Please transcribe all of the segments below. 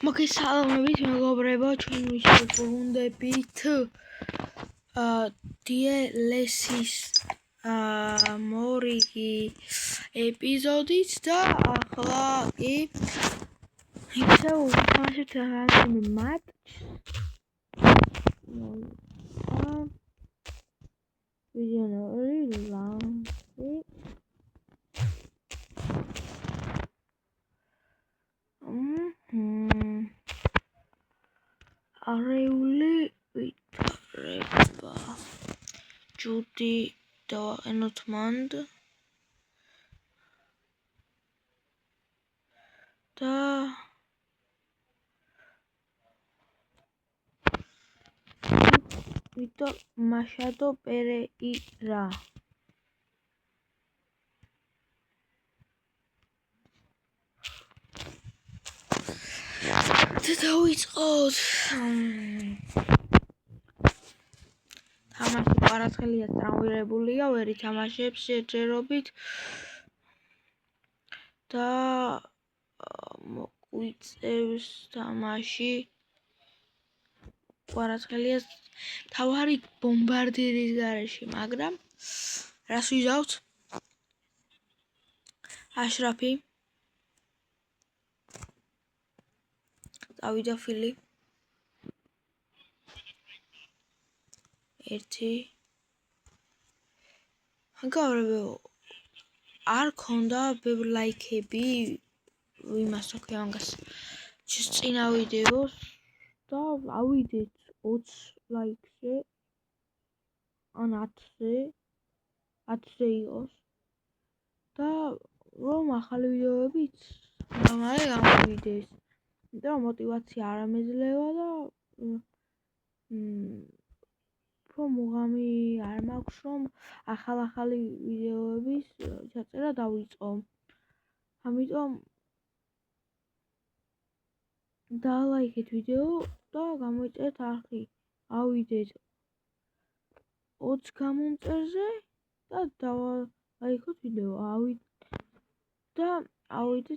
მოგესალმებით მეგობრებო, ჩვენ ვიბრუნდებით DLS-ის მორიგი ეპიზოდით და ახლა კი ისევ ვთამაშებთ რამდენიმე მატჩს. ვიზიონერი ლანსი არეული ვითარება ჯუდი დავაყენოთ მანდ და ვიტო მაშადო პერეირა დავიწყოთ თამაში პარაცხელია ტრამვირებულია, ვერ ითამაშებს შეჯერობით და მოგვიწევს თამაში პარაცხელია თავარი ბომბარდირის გარეშე, მაგრამ რას ვიზავთ? აშრაფი დავიდა ფილი ერთი გაგავრებო არ ქონდა ბევრ ლაიქები იმას რა ქვია ამას ჩის წინა ვიდეოს და ავიდეთ 20 ლაიქზე ან 10-ზე იყოს და რომ ახალი ვიდეოებიც გამოვიდეს და мотивация არ ამეძლევა და პრომოგამი არ მაქვს რომ ახალი ვიდეოების ჩაწერა დავიწყო. ამიტომ დალაიქეთ ვიდეო და გამოიწერეთ არხი. ავიდეთ 20 გამომწერზე და დალაიქოთ ვიდეო. ავიდეთ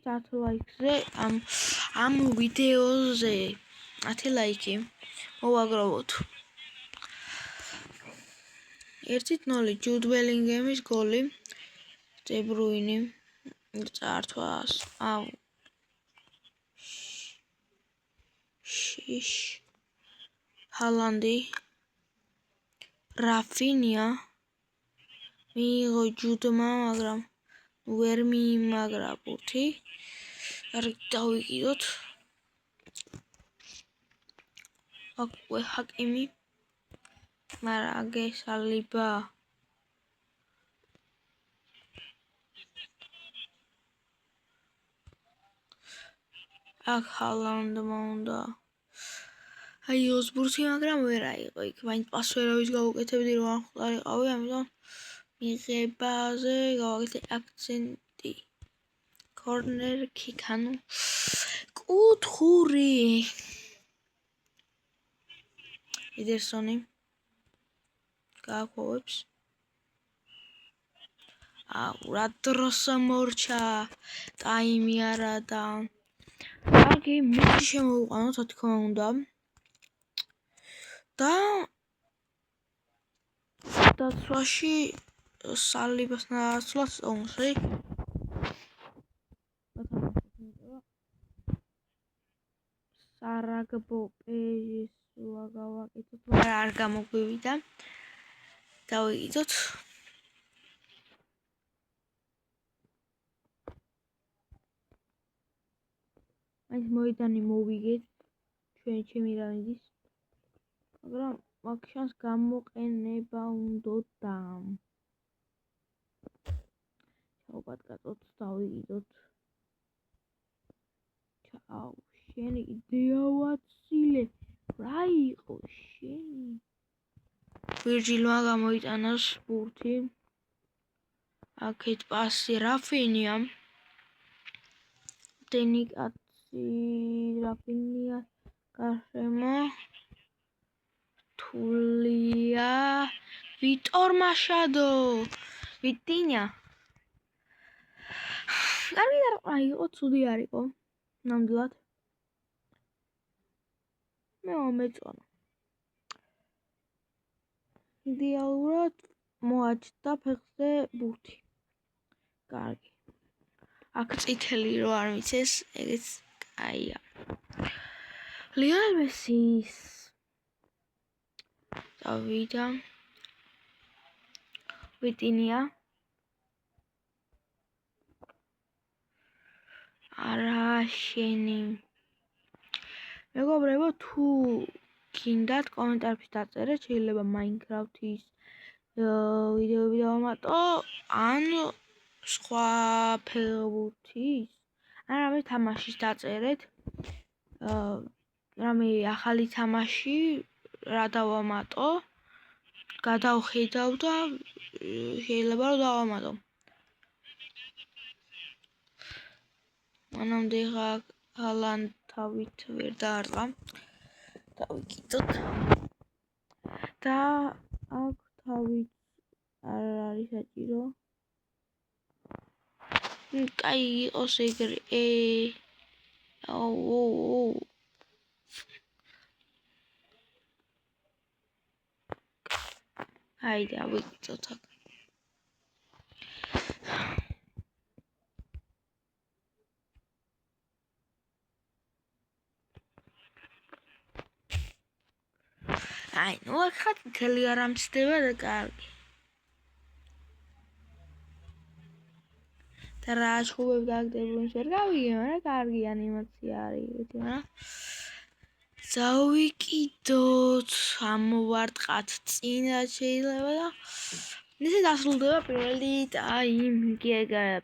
10 ლაიქზე ამ ვიდეოზე 10 ლაიქი მოვაგროვოთ. 1-0 ჯუდ ბელინგემის გოლი დე ბრუინი წართვას ჰალანდი რაფინია მიიღო ჯუდმა, მაგრამ ვერ მიიმაგრა ბურთი. დავიკიდოთ ჰაკიმი მაგრამ აგესალიბა აქ ჰალანდმა უნდა აიღოს ბურთი, მაგრამ ვერ აიღო. იქ მაინც პასვერავის გავუკეთებდი რომ არ ხვდარიყავი, ამიტომ მიღებაზე გავაკეთე აქცენტი. კორნერ კიკ, ანუ კუთხური ედერსონი გააქვავებს რა დროს მორჩა ტაიმი არა და კარგი მიწი შემოვუყანოთ, რა თქმა უნდა და დაცვაში სალიბას ნაცვლად ომში სარაგბო პეჟის გავაკეთოთ, მაგრამ არ გამოგვივიდა. დავიკიდოთ მაინც მოედანი მოვიგეთ ჩემი რაინდის, მაგრამ მაგ შანს გამოყენება უნდოდა. ჩაუბატკატოთ, დავიკიდოთ. ჩაუ შენი დეავაცილე რა იყო შენი? ვირჯილმა გამოიტანოს ბურთი. აქეთ პასი რაფინია დენიკაცი რაფინია გარშემო თულია ვიტორ მაშადო ვიტინია კარგი და იყო ცუდი არ იყო ნამდვილად მე მომეწონა. იდეალურად მოაჭდა ფეხზე ბურთი. კარგი. აქ წითელი რო არ მიცეს, ეგეც კაია. Lionel Messi-ის დავიდა. ვიტინია. არა შენი. მეგობრებო, თუ გინდათ კომენტარებში დაწერეთ, შეიძლება Minecraft-ის ვიდეოები დავამატო, ან სხვა ფეხბურთის, ან რამე თამაშის დაწერეთ. რამე ახალი თამაში რა დავამატო, გადავხედავ და შეიძლება რომ დავამატო. მანამდე ჰალანდ თავით ვერ დაარტყა. დავიკიდოთ. და აქ თავით არ არის საჭირო. კაი იყოს ეგრე. აი დავიკიდოთ აქ. აი, ნუ ახლა მთელი არ ამცდება და კარგი. და რა ჩხუბები გაგდებოდი ვერ გავიგე, მაგრამ კარგი ანიმაცია არის, მაგრამ დავიკიდოთ, ამოვარტყათ წინ რა შეიძლება და ესე დასრულდება პირველი ტაიმი,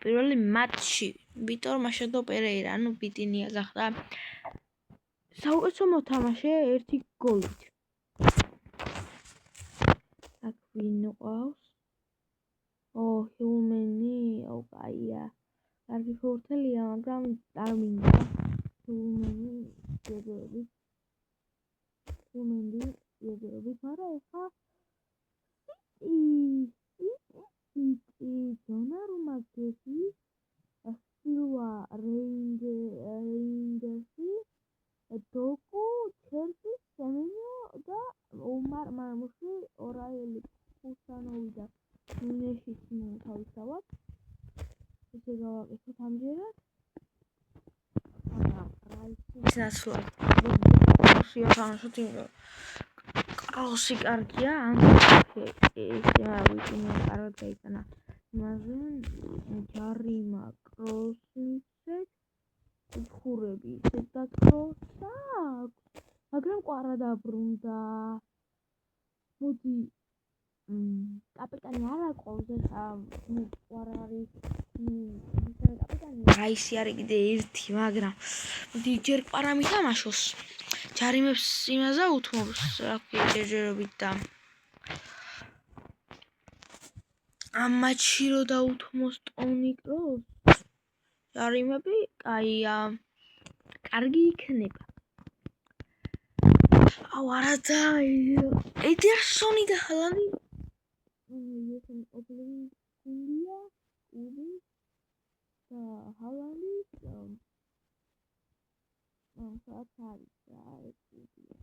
პირველი მატჩი. ვიტორ მაშადო პერეირა, ანუ ბიტინია გახდა საუკეთესო მოთამაშე 1 გოლით. აქ ვინ ყავს? ჰიუმენი, კაია. კარგი ფორტელია, მაგრამ არ მინდა. ჰიუმენი, მაგრამ ეხა დონარუმა გესი, სილვა რეინდერსი, დოკუ, ჩელსი, სემენიო და ომარ მარმუში, ორაელი, ხუსანოვი და ნუნეშიც თავისთავად. ესე გავაკეთოთ ამჯერად. რაიცის ნაცვლად. რუსია თამაშობთ იმ კროსი კარგია, ან ესე ავიტინე კარგად გაიტანა. იმაზე ჯარიმა კროსიცეთ უხურები და კროსა მაგრამ ყვარა დაბრუნდა. მოდი კაპიტანი არ აყავს ეხა ყვარა არის კაპიტანი რაისი არის კიდე ერთი, მაგრამ მოდი ჯერ ყვარა მითამაშოს. ჯარიმებს იმაზე უთმობს, რა ქვია, ჯერჯერობით და ამ მატჩში რო დაუთმოს ტონი კროს, ჯარიმები კაია, კარგი იქნება. აუ არა და ედერსონი და ჰალანდი ესენ ოპლები კუნდია, უბი და ჰალანდი საათარი რა ეკუდია.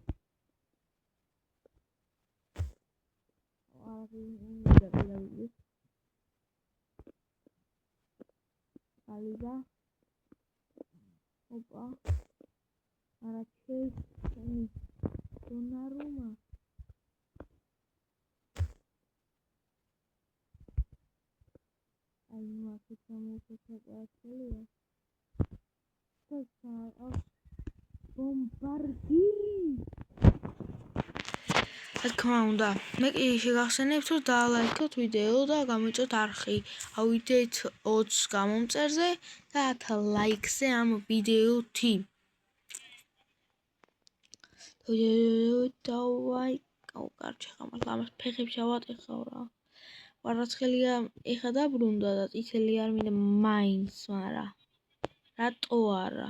Aliza, opa, araches, Donnarumma. Ai nu afectăm o să facă bombardiri. თქმა უნდა, მე კი შეგახსენებთ რომ დაალაიქოთ ვიდეო და გამიწოთ არხი. ავიდეთ 20 გამომწერზე და 10 ლაიქზე ამ ვიდეოთი. დავაი, კარჩე ხამას ამას ფეხებში ავატეხავ რა. ვარაცხელია ეხა დაბრუნდა და წითელი არ მინდა მაინც, მაგრამ რატო არა?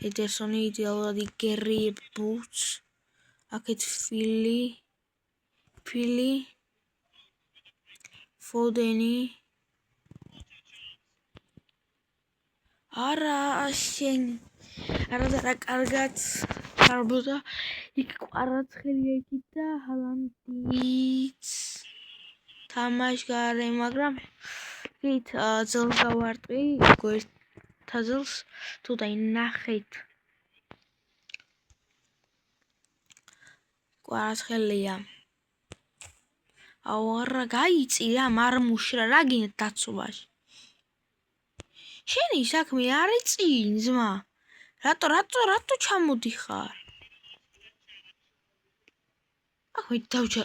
ედერსონი იდეალურად იგერიებს. აქეთ ფილი ფოდენი არა შენ არა და რა კარგად არბოდა იქ კვარაცხელია იქით და ჰალანდიც თამაშ გარე, მაგრამ იქით ძელს გავარტყი, გვერდთა ძელს თუ დაინახეთ. კვარაცხელია. აუ არა გაიწი რა მარმუში რა გინდა დაცობაში. შენი საქმე არ იწინ ძმა. რატო ჩამოდიხარ? აქ მე დავჯა.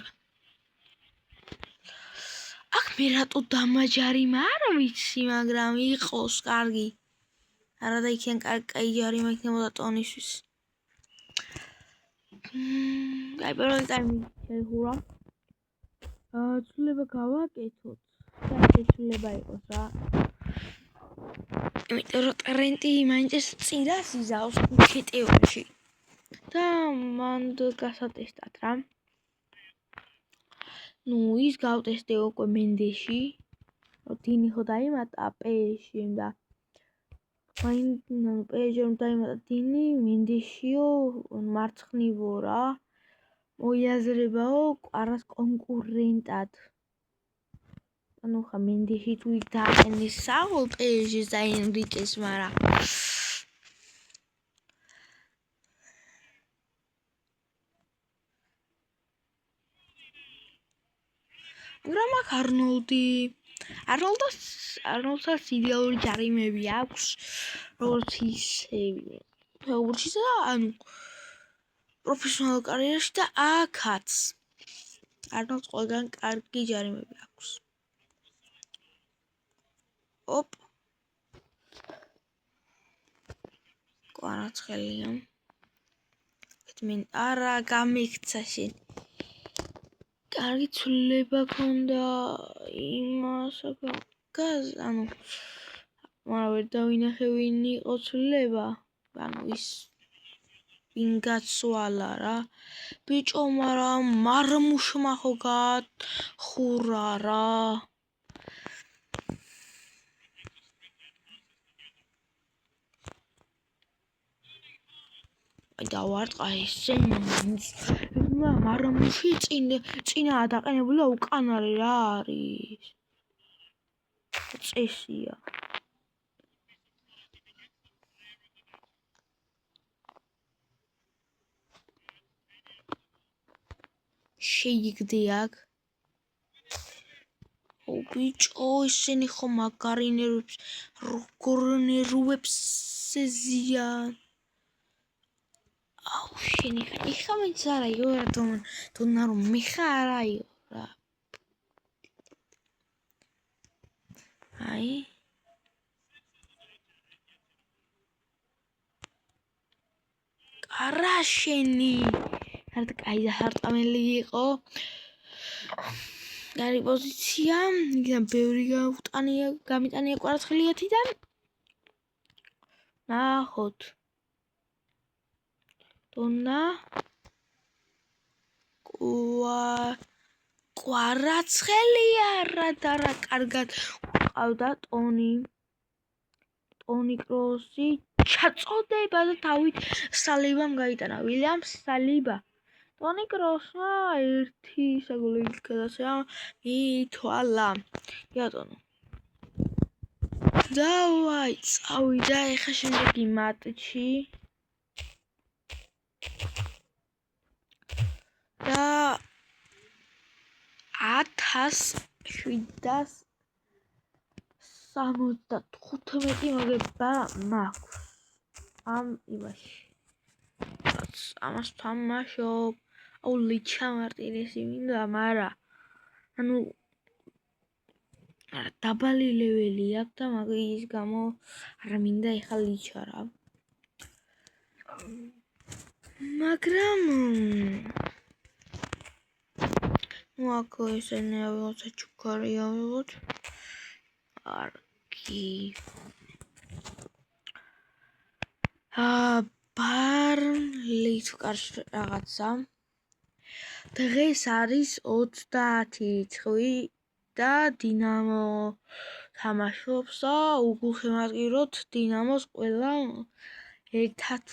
აქ მე რატო დამაჯარი არ ვიცი, მაგრამ იყოს კარგი. არა და იქიდან კაი ჯარი მექნებოდა ტონისთვის. აი პირველი ტაიმი შეჰურა. ცვლილება გავაკეთოთ. შეცვლილება იყოს რა. იმიტომ რომ ტრენტი მაინც წინას იზავს ჩეტეოში. და მან გასატესტად რა. ის გავტესტე უკვე მენდეში. რომ დინი ხო დაიმატა PSG და PSG დაიმატა დინი მენდეშიო მარცხნივო რა. მოიაზრებაო კვარას კონკურენტად. ანუ ხა მენდეში თუ დააყენეს საულ PSG-ს და ენრიკეს, მაგრამ აქ არნოლდსაც იდეალური ჯარიმები აქვს, როგორც ისევ ფეხბურთში და ანუ პროფესიონალურ კარიერაში და აქაც არნოლდს ყველგან კარგი ჯარიმები აქვს. ოპ. კვარაცხელია. მე არა გამიქცა შენ. კარგი ცვლილება ქონდა იმას გაზ, ანუ მაგრამ ვერ დავინახე ვინ იყო ცვლილება. ანუ ის ვინ გაცვალა რა. ბიჭო, მაგრამ მარმუშმა ხო გახურა რა. დავარტყა ესე მარმუში წინა დაყენებული და უკანარი რა არის. წესია. შეიგდე აქ. ბიჭო, ესენი ხო მაგარი ნერვებს, როგორ ნერვებს ზიან. აუ შენი ხა მეც არა იყო რა თონა რომ მე ხარ აიო რა. აი არა შენი არ კაი დასარტყამელი იყო. გარი პოზიცია, იქიდან ბევრი გამიტანია კვარაცხელიათიდან. ნახოთ. ტონა კვარაცხელია რა და რა კარგად ყავდა ტონი კროსი ჩაწოდება და თავით სალიბამ გაიტანა. ვილიამ სალიბა. ტონი კროსმა ერთი საგოლი გადასცა მითვალა. იატონო. დავაი წავიდა ეხა შემდეგი მატჩი. და 1775 მოგება მაქვს ამ იმაში. ამას თამაშობ. აუ ლიჩა მარტინესი მინდა, მაგრამ ანუ დაბალი ლეველი აქვს და მაგის გამო არ მინდა ეხა ლიჩა რა. მაგრამ აქ ესენი ავიღოთ ჩუქარი ავიღოთ. არკი. ბარნლი თუ კარში რაღაცა. დღეს არის 30 წვი და დინამო თამაშობს და უგულხემატკივროთ დინამოს ყველა ერთად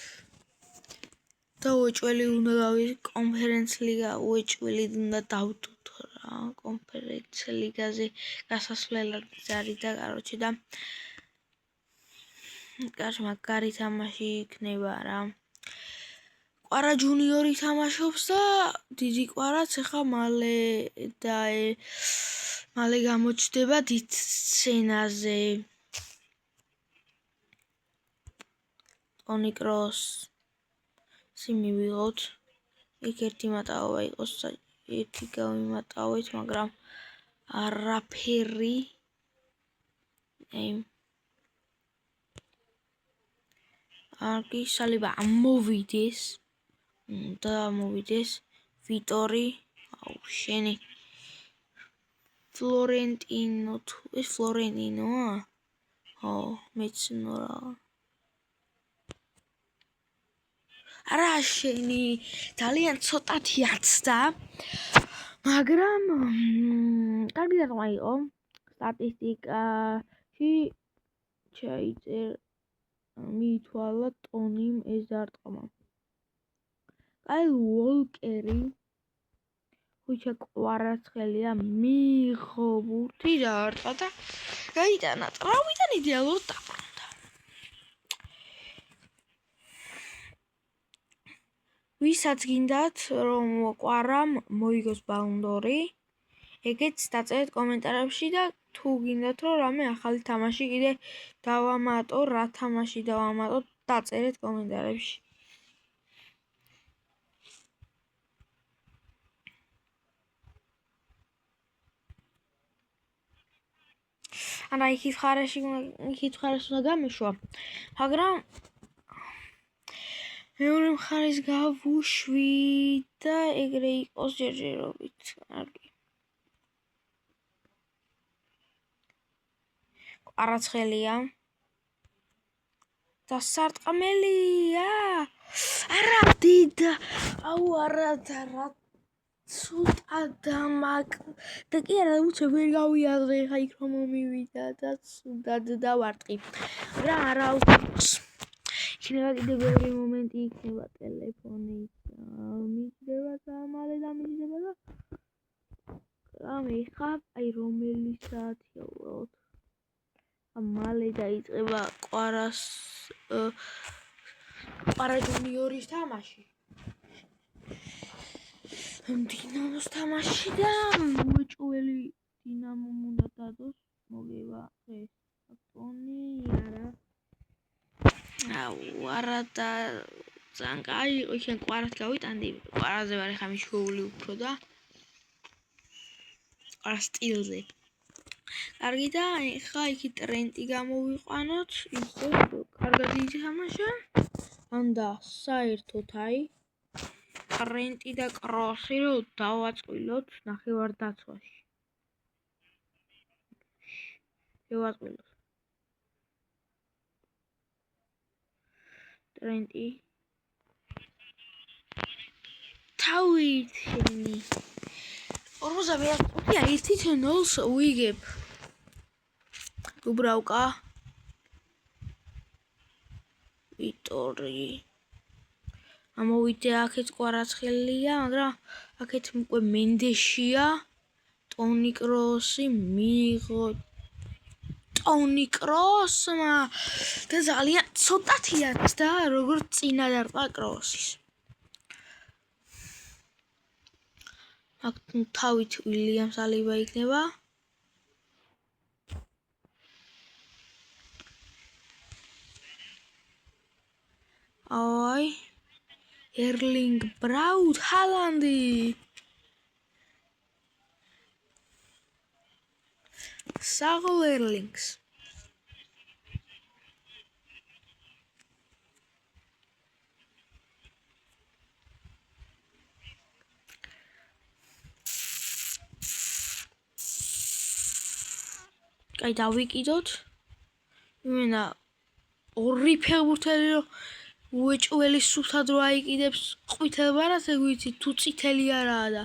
და უეჭველი უნდა გავიდე კონფერენც ლიგა, უეჭველი უნდა დავდოთ რა კონფერენც ლიგაზე გასასვლელად არის და კაროჩე და მაგარი თამაში იქნება რა. კვარა ჯუნიორი თამაშობს და დიდი კვარაც ახლა მალე გამოჩნდება დიდ სცენაზე. ტონი კროსი მივიღოთ. იქ ერთი მატაობა იყოს, ერთი გავიმატავეთ, მაგრამ არაფერი. არგი სალიბა ამოვიდეს. და მოვიდეს ვიტორი. აუ შენი ფლორენტინო თუ ეს ფლორენტინოა? ო მეცნო რა. არა შენი ძალიან ცოტათი აცდა. მაგრამ კარგი დარტყმა იყო. სტატისტიკაში მიითვალა ტონიმ ეს დარტყმა. კაილ უოლკერი ხუჩა კვარაცხელია მიიღო ბურთი დაარტყა და გაიტანა ტრავმიდან იდეალურად დაბრუნდა. ვისაც გინდათ რომ კვარამ მოიგოს ბალონდორი, ეგეც დაწერეთ კომენტარებში და თუ გინდათ რომ რამე ახალი თამაში კიდე დავამატო, რა თამაში დავამატოთ, დაწერეთ კომენტარებში. ანა იქით ხარეში უნდა გამეშვა, მაგრამ მეორე მხარეს გავუშვი და ეგრე იყოს ჯერჯერობით. კარგი. კვარაცხელია. და სარტყმელია. არა დიდა. აუ არა და რა ცოტა და კი არა უცებ ვერ გავიაზრე ხა იქ რომ მომივიდა და ცუდად დავარტყი. მაგრამ არა უცებს. იქნება კიდე ბევრი მომენტი იქნება ტელეფონით. მიჯდება და მალე დამიჯდება და რამე ხა აი რომელი საათია უბრალოდ. მალე დაიწყება კვარა ჯუნიორის თამაში. დინამოს თამაში და უეჭველი დინამომ უნდა დადოს მოგება ეს ტონი არა. აუ არა და ძალიან კაი იყო შენ კვარად გავიტანდი. კვარაზე ვარ ხა მიშვეული უფრო და კვარა სტილზე. კარგი და ხა იქი ტრენტი გამოვიყვანოთ, ისე კარგად ითამაშა. ანდა საერთოდ აი ტრენტი და კროსი რო დავაწყვილოთ ნახევარდაცვაში. შევაწყვილოთ. ტრენტი თავითინი 41 1-0-ს ვიგებ. დუბრავკა ვიტორი ამოვიდე აქეთ კვარაცხელია, მაგრამ აქეთ უკვე მენდეშია, ტონი კროსი მიიღო ტონი კროსმა და ძალიან ცოტათიაც და როგორც წინა დარტყმა კროსის. აქ თავით უილიამ სალიბა იქნება. აი ერლინგ ბრაუთ ჰალანდი. საღოლ ერლინგს. კაი დავიკიდოთ. იმენა ორი ფეხბურთელი რომ უეჭველი სუფთად რო აიკიდებს ყვითელ ბარას ეგ ვიცი თუ წითელი არაა და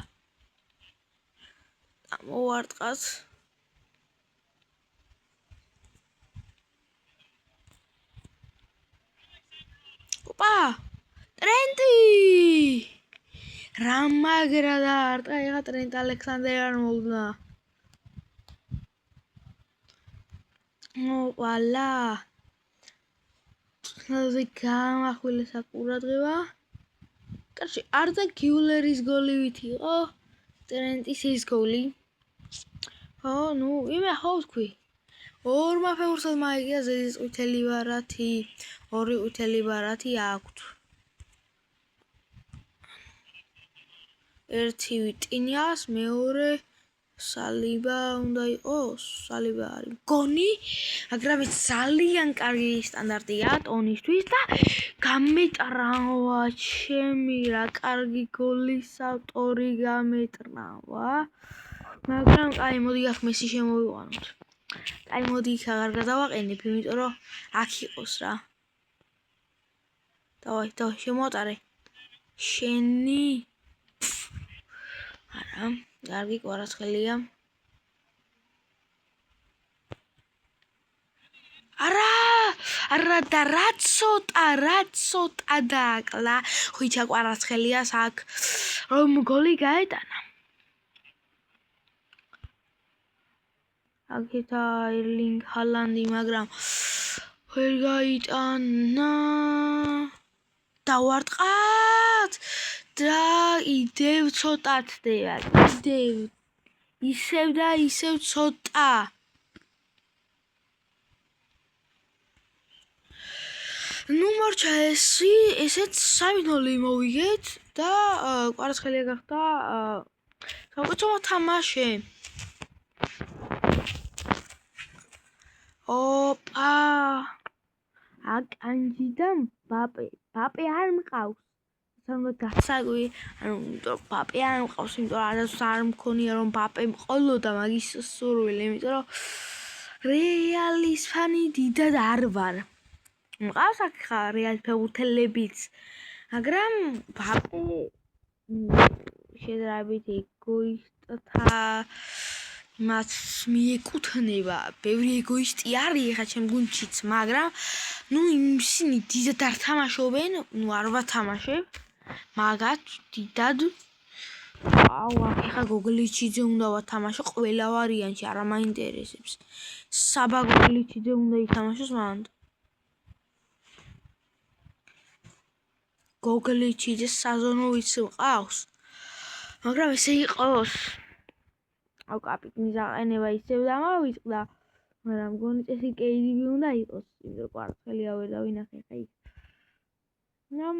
მოვარტყათ. ოპა ტრენტი რა მაგრა დაარტყა ეხა ტრენტ ალექსანდერ არნოლდმა ოპალა ხალხი გამახვილეს ყურადღება კარში არდა გიულერის გოლივით იყო ტრენტის ეს გოლი ნუ იმე ხო ვთქვი ორმა ფეხურსაც მაიგია ზედის ყვითელი ბარათი ორი ყვითელი ბარათი აქვთ ერთი ვიტინიას მეორე სალიბა უნდა იყოს სალიბა არის მგონი მაგრამ ეს ძალიან კარგი სტანდარტია ტონისთვის და გამეტრავა ჩემი რა კარგი გოლის ავტორი გამეტრავა მაგრამ აი მოდი აქ მესი შემოვიყვანოთ აი მოდი იქ აღარ გადავაყენებ იმიტომ რომ აქ იყოს რა დავაი შემოატარე შენი არა კარგი კვარაცხელია არა და რა ცოტა დააკლა ხუჩა კვარაცხელიას აქ რომ გოლი გაეტანა აქეთა ერლინგ ჰალანდი მაგრამ ვერ გაიტანა დავარტყათ და იდევ ცოტათ დევა იდევ ისევ და ისევ ცოტა ნუ მორჩა ესეც 3-0 მოვიგეთ და კვარაცხელია გახდა საკუთრო თამაში ოპა აკანჯი და ბაპე არ მყავს სანამ გაცაგვი ანუ ბაპე არ მყავს იმიტომ რომ არ მქონია რომ ბაპე მყოლოდა მაგის სურვილი იმიტომ რომ რეალის ფანი დიდად არ ვარ მყავს აქ ხა რეალ ფეხბურთელებიც მაგრამ ბაპე შეძრებით ეგოისტთა მას მიეკუთვნება ბევრი ეგოისტი არის ხა ჩემ გუნდშიც მაგრამ ნუ ისინი დიდად არ თამაშობენ ნუ არ ვათამაშებ მაგათ დიდად აქ ხა გოგლიჩიძე უნდა ვათამაშო ყველა ვარიანტი არა მაინტერესებს საბა გოგლიჩიძე უნდა ითამაშოს მანდ გოგლიჩიძე საზონოვიც მყავს მაგრამ ესე იყოს აუ კაპიტნის აყენება ისევ დამავიწყდა მაგრამ მგონი წესი კეიდიბი უნდა იყოს იმიტომ კვარცხელია ვერ დავინახე ხა იქ ნამ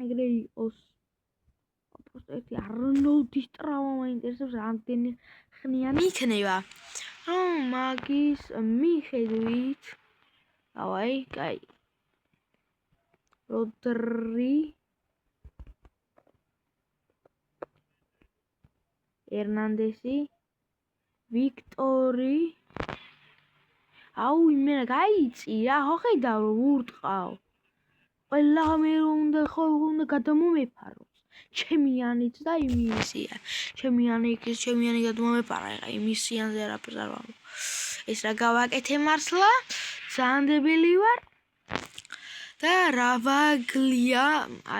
ეგრე იყოს просто ერთი არნოლდის ტრავმა მაინტერესებს რამდენი ხნიანი იქნება რომ მაგის მიხედვით დავაი კაი როდრი ერნანდესი ვიქტორი აუ იმენა გაიწი რა ხო ხედავ რომ ურტყავ ყველა მე უნდა ხო უნდა გადამომეფაროს ჩემიანიც და იმისია ჩემიანი გადმომეპარა ეხა იმისიანზე არაფერს არ ვამბობ ეს რა გავაკეთე მართლა ზანდებელი ვარ და რავაგლია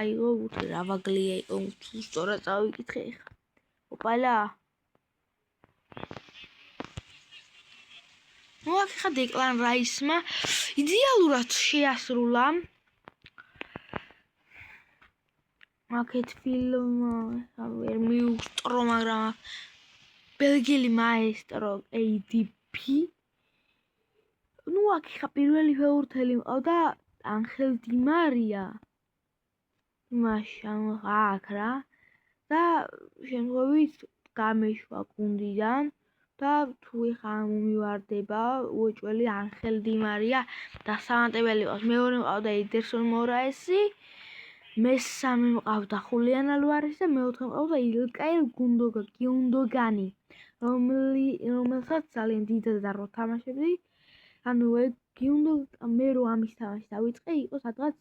აიღო რავაგლია იყო თუ სწორად წავიკითხე ეხა ოპალა ნუ აქ ხა დეკლან რაისმა იდეალურად შეასრულა აქეთ ფილმ ვერ მიუსტრო მაგრამ ბელგიელი მაესტრო ADP ნუ აქ ხა პირველი ფეხბურთელი მყავდა ანხელ დი მარია მაშინ აქ რა და შემდგომით გამეშვა გუნდიდან და თუ ეხა მომივარდება უეჭველი ანხელ დი მარია დასამატებელი ყავს მეორე მყავდა ედერსონ მორაესი მესამე მყავდა ხულიან ალვარესი და მეოთხე მყავდა ილკაილ გუნდოგანი რომელსაც ძალიან დიდად არ ვთამაშებდი ანუ მე რო ამის თამაში დავიწყე იყო სადღაც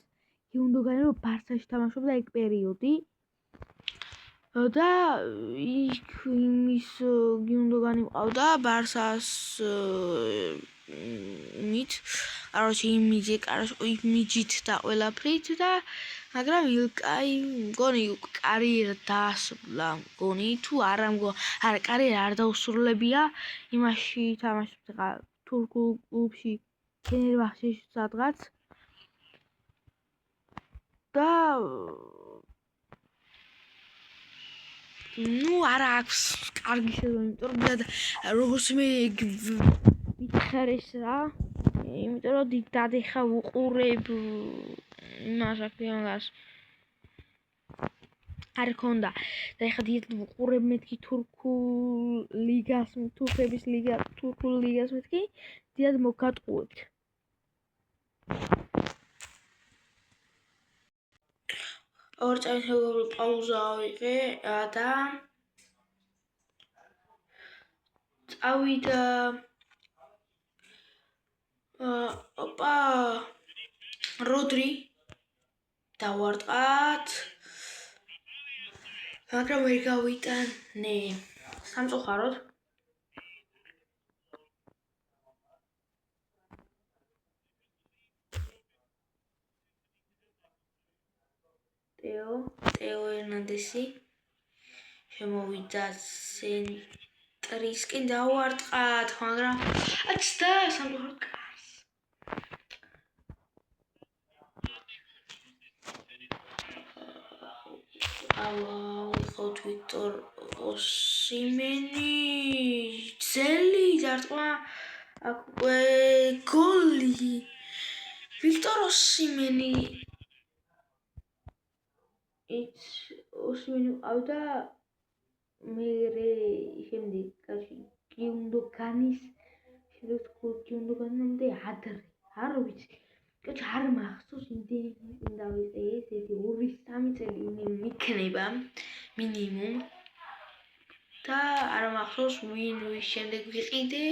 გუნდოგანი რო ბარსაში თამაშობდა ეგ პერიოდი და იქ იმის გუნდოგანი მყავდა ბარსას იმით, იმიჯით და ყველაფრით და მაგრამ აი მგონი კარიერა დაასრულა, მგონი თუ არა კარიერა არ დაუსრულებია, იმაში თამაშობს ხა თურქულ კლუბში ფენერბახჩეში სადღაც და არა აქვს კარგი სეზონი, იმიტომ რომ როგორც მე მითხარეს რა, იმიტომ რომ დიდად ეხა ვუყურებ იმას აქ არ ქონდა და ეხა დიდად ვუყურებ მეთქი თურქულ ლიგას მეთქი დიდად მოგატყუებთ. ორ წამის მეგობრებო პაუზა ავიღე და წავიდა როდრი დავარტყათ მაგრამ ვერ გავიტანე სამწუხაროდ ტეო ერნანდესი შემოვიდა ცენტრისკენ დავარტყათ მაგრამ და სამწუხაროდ კარს ავიღოთ ვიქტორ ოსიმენი ძელი დარტყმა აქ უკვე გოლი ვიქტორ ოსიმენი ოსიმენი ყავდა მერე შემდეგ კაცი გიუნდოგანის შემდეგ გიუნდოგანამდე ადრე არ ვიცი კაცი არ მახსოვს იმდენი დავიწყე ესეთი 2-3 წელი მიქნება მინიმუმ და არ მახსოვს ვინ შემდეგ ვიყიდე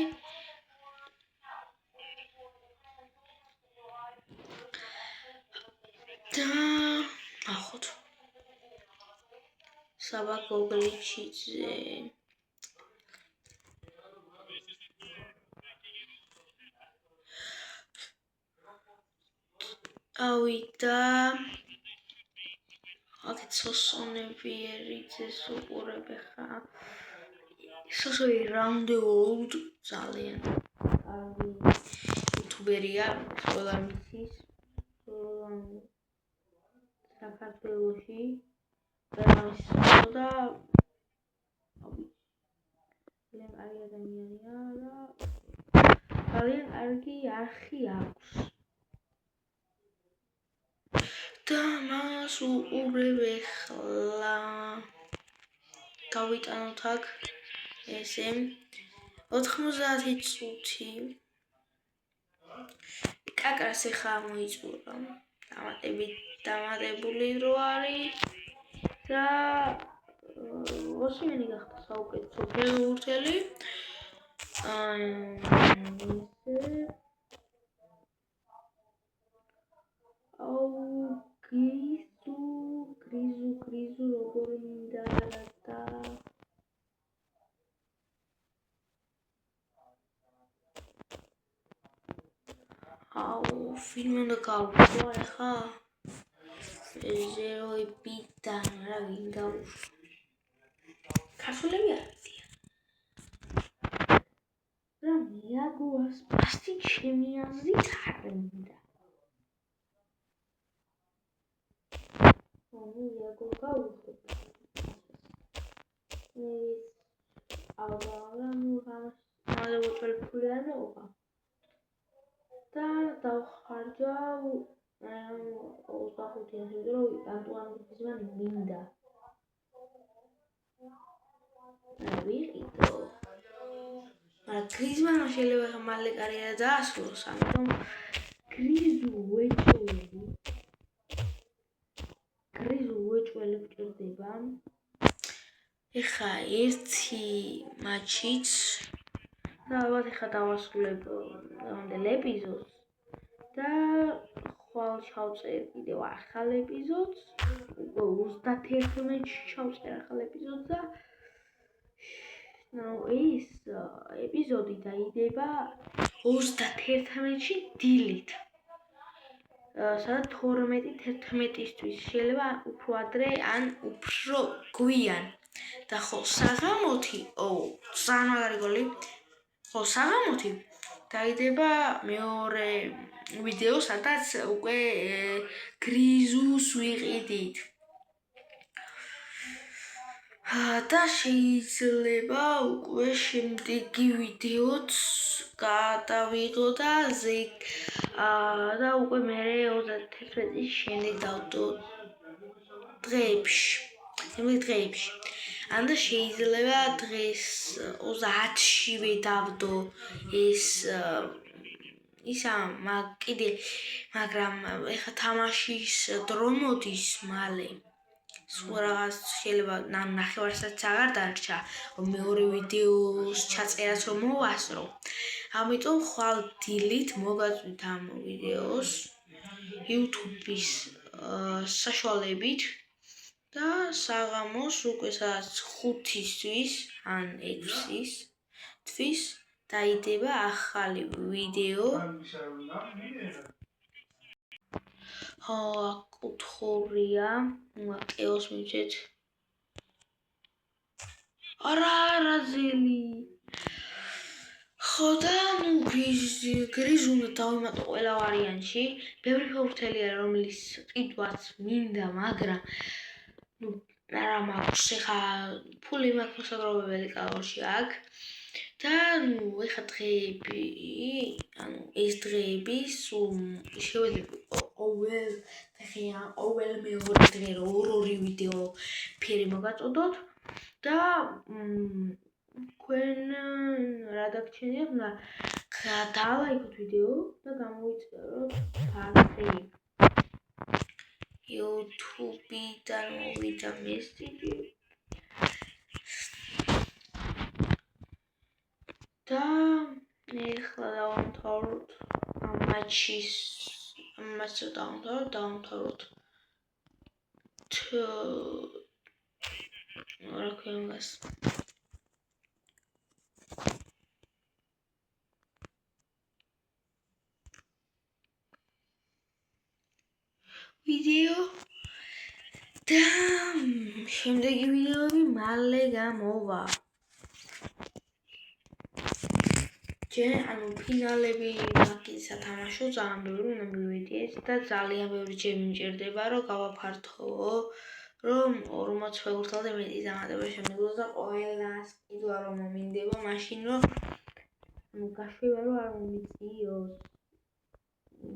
და ახოთ საბა გოგლიჩიძე ავიდა აქეთ სოსონებიერიძეს უყურებ ხა სოსოი რაუნდეოლდ ძალიან კარგი იუთუბერია ყველა მისის საქართველოში და ძალიან კარგი ადამიანია და ძალიან კარგი არხი აქვს და მას უყურებ ახლა გავიტანოთ აქ ესე 90 წუთი კაკრას ახლა მოიწურა დამატებული დრო არის და ოსიმენი გახდა საუკეთესო ფეხბურთელი გრიზუ როგორ მინდა და ფილმი უნდა გავუშვო ახლა ზეროებიდან რა ვინ გავუშვო ქართულები არ ვიცია რა მიაგოას პასტი ჩემი აზრით არ მინდა მიაგო გავუშვო მაგრამ უწევ ფული არ მეუღა და დავხარჯა 25-იანში რომ ანტუან გრიზმანი მინდა ვიყიდო მაგრამ გრიზმანმა შეიძლება მალე კარიერა დაასრულოს ამიტომ გრიზუ უეჭველი გჭირდება ეხა ერთი მატჩიც და ალბათ ეხა დავასრულებ რამდენ ეპიზოდს და ხვალ ჩავწერ კიდევ ახალ ეპიზოდს 31 მეჩში ჩავწერ ახალ ეპიზოდს და ეს ეპიზოდი დაიდება 31-ში დილით. სადაც 12-11-ისთვის შეიძლება უფრო ადრე ან უფრო გვიან. და ხო საღამოთი, ძალიან მაგარი გოლი. ხო საღამოთი დაიდება მეორე ვიდეო, სადაც უკვე გრიზუს ვიყიდით. და შეიძლება უკვე შემდეგი ვიდეოც გადავიღო და უკვე მე 31-ის შემდეგ დავდო დღეებში. ანდა შეიძლება დღეს 30-შივე დავდო მაგრამ ეხა თამაშის დრო მოდის მალე. სულ რაღაც შეიძლება ნახევარსაც აღარ დარჩა, რომ მეორე ვიდეოს ჩაწერაც რომ მოვასწრო. ამიტომ ხვალ დილით მოგაწვით ამ ვიდეოს YouTube-ის საშუალებით და საღამოს უკვე სადაც 5-ისთვის ან 6-ისთვის დაიდება ახალი ვიდეო. კუთხურია, კეოს მივცეთ. არა ძელი. ხო და გრიზ უნდა დავიმატო ყველა ვარიანტში. ბევრი ფეხბურთელია, რომლის ყიდვაც მინდა, მაგრამ არა მაქვს ეხა ფული მაქვს მოსაგროვებელი კალორში აქ. და ეხა დღეები, ეს დღეები სულ შევეძლებ ყოველ მეორე დღე ორი ვიდეო ფერი მოგაწოდოთ და თქვენ რა დაგჩენიათ, დალაიქოთ ვიდეო და გამოვიწეროთ ფარფლი. YouTube-დან მოვიდა მესიჯი და ეხლა დავამთავროთ ამ მატჩის დავამთავროთ რა ქვია მას ვიდეო და შემდეგი ვიდეოები მალე გამოვა. ფინალები მაგის სათამაშო ძალიან ბევრი უნდა მივიდიეს და ძალიან ბევრი ჯემი მჭირდება, რომ გავაფართოვო, რომ 40 ფეხბურთელზე მეტი დამატება შემიძლია და ყველას კიდვა რომ მომინდება, მაშინ რომ გაშვება რომ არ მომიწიოს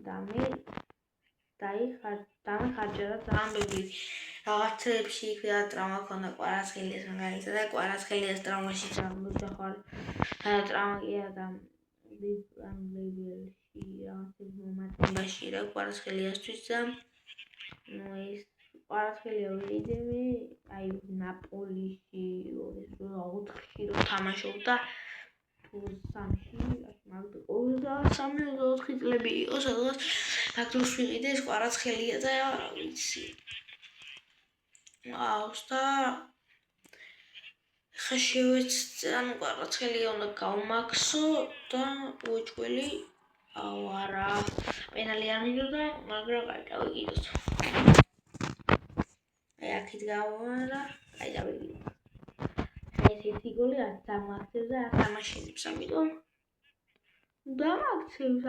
და მე დამეხარჯა და ძალიან ბევრი რაღაცებში იქნება ტრამა ქონდა კვარაცხელიას მაგალითად და კვარაცხელიას ტრამაში ჩამოვიდა ხარ და ტრამა კი არა და ლეიბელში რაღაცებს მომატებაში და კვარაცხელიასთვის და ეს კვარაცხელია ვიდები ნაპოლიში 4-ში რომ თამაშობდა თუ 3-ში მაგ 3-4 წლები იყო სადღაც აქ დროს ვიყიდე ეს კვარაცხელია და რა ვიცი და ხა შევეცდე კვარაცხელია უნდა გავმაქსო და უეჭველი არა პენალი არ მინდოდა მაგრამ კაი გავიგიდოთ აქეთ გავარა კაი დავიგიდოთ ეს ერთი გოლი არ დამაქცევს და არ თამაშობს ამიტომ დამაქცევს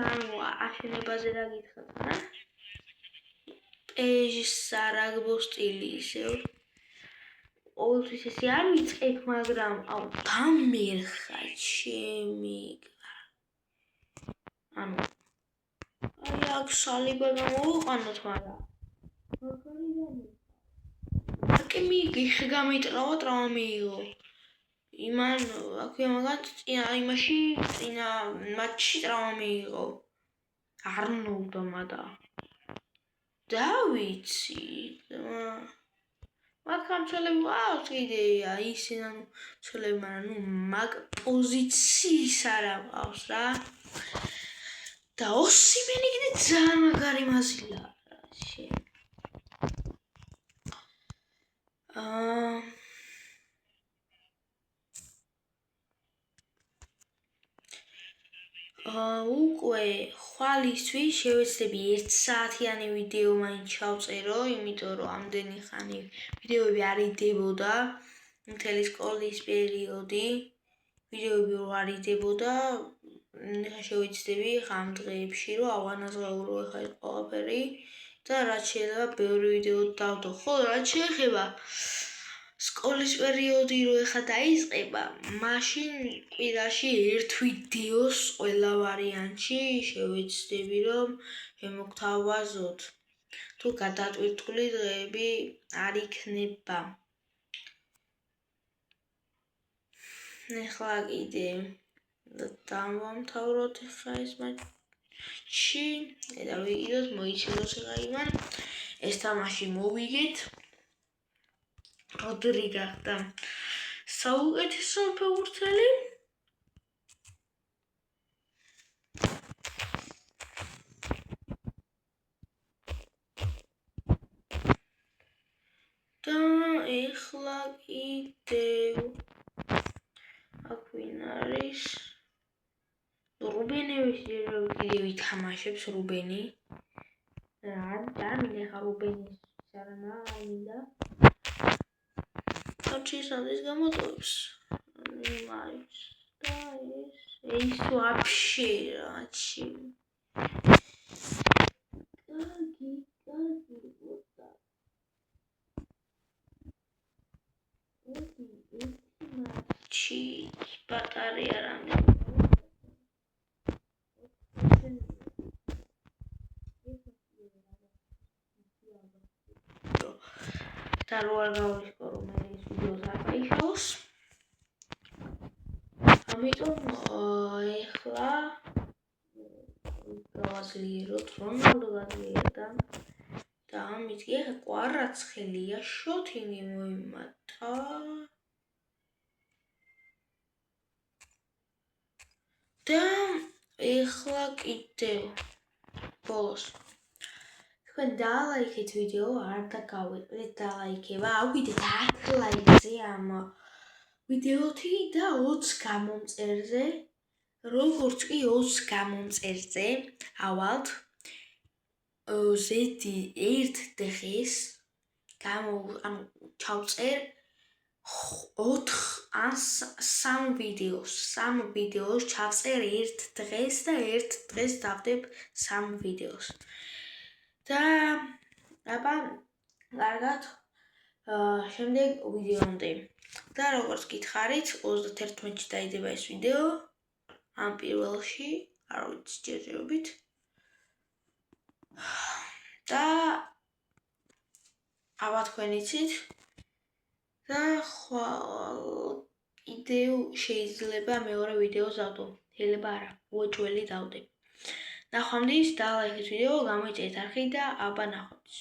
აშენებაზე რა გითხრათ რა სარაგბო სტილი ისევ ყოველთვის ესე არ ვიწყებ მაგრამ დამერხა ჩემი აქ სალიბა გამოვიყვანოთ მაგრამ კი მიიღე გამიტრავა ტრამა მიიღო იმან აქვე მაგათ წინა მატჩში ტრამა მიიღო არნოლდმა და დავიცი მაგრამ ცოლები ვაქვს კიდე ისე ცოლები მაგრამ მაგ პოზიციის არ აქვს რა და ოსიმენი კიდე ძალიან მაგარი მაზილა უკვე ხვალისთვის შევეცდები 1 საათიანი ვიდეო მაინც ჩავწერო, იმიტომ რომ ამდენი ხანი ვიდეოები არ იდებოდა, მთელი სკოლის პერიოდი ვიდეოები არ იდებოდა, შევეცდები ამ დღეებში რომ ავანაზღაურო ახლა ეს ყველაფერი და რაც შეიძლება ბევრი ვიდეო დავდო. ხოლო რაც შეეხება სკოლის პერიოდი რო ეხა დაიწყება, მაშინ კვირაში 1 ვიდეოს ყველა ვარიანტში შევეცდები რომ შემოგთავაზოთ. თუ გადატვირთული დღეები არ იქნება. ეხლა კიდე დავამთავროთ ეხლა ეს მატჩი და ვიგიდოთ მოიცილოს ეხლა იმან ეს თამაში მოვიგეთ. როდრი გახდა საუკეთესო ფეხბურთელი და ეხლა კიდევ აქ ვინ არის რუბენევის კიდევ ითამაშებს რუბენი არ მინდა ხა რუბენის სარანა მინდა ჩისალის გამოტოვებს მაინც და ეს вообще რაჩი კარგი ვოტა ჩი ბატარეა რამდენი და რო არ გავიშკო რომ ეს ვიდეოს არ გაიშალოს. ამიტომ ეხლა გავაძლიეროთ რონალდო გაძლიერდა და ამით ეხლა კვარაცხელია შოთინგი მოიმატა და ეხლა კიდევ ბოლოს თქვენ დალაიქეთ ვიდეო, არ დაგავიწყდეთ დალაიქება, ავიდეთ 10 ლაიქზე ამ ვიდეოთი და 20 გამომწერზე, როგორც კი 20 გამომწერზე ავალთ ზეთი 1 დღეს ჩავწერ 4 ან 3 ვიდეოს ჩავწერ 1 დღეს და 1 დღეს დავდებ 3 ვიდეოს. და აბა კარგად შემდეგ ვიდეომდე და როგორც გითხარით 31-ში დაიდება ეს ვიდეო ამ პირველში არ ვიცი ჯერჯერობით და აბა თქვენ იცით და ხვალ კიდევ შეიძლება მეორე ვიდეოს დავდო, შეიძლება არა, უეჭველი დავდე. ნახვამდის, დალაიქეთ ვიდეო, გამოიწერეთ არხი და აბა ნახვამდის.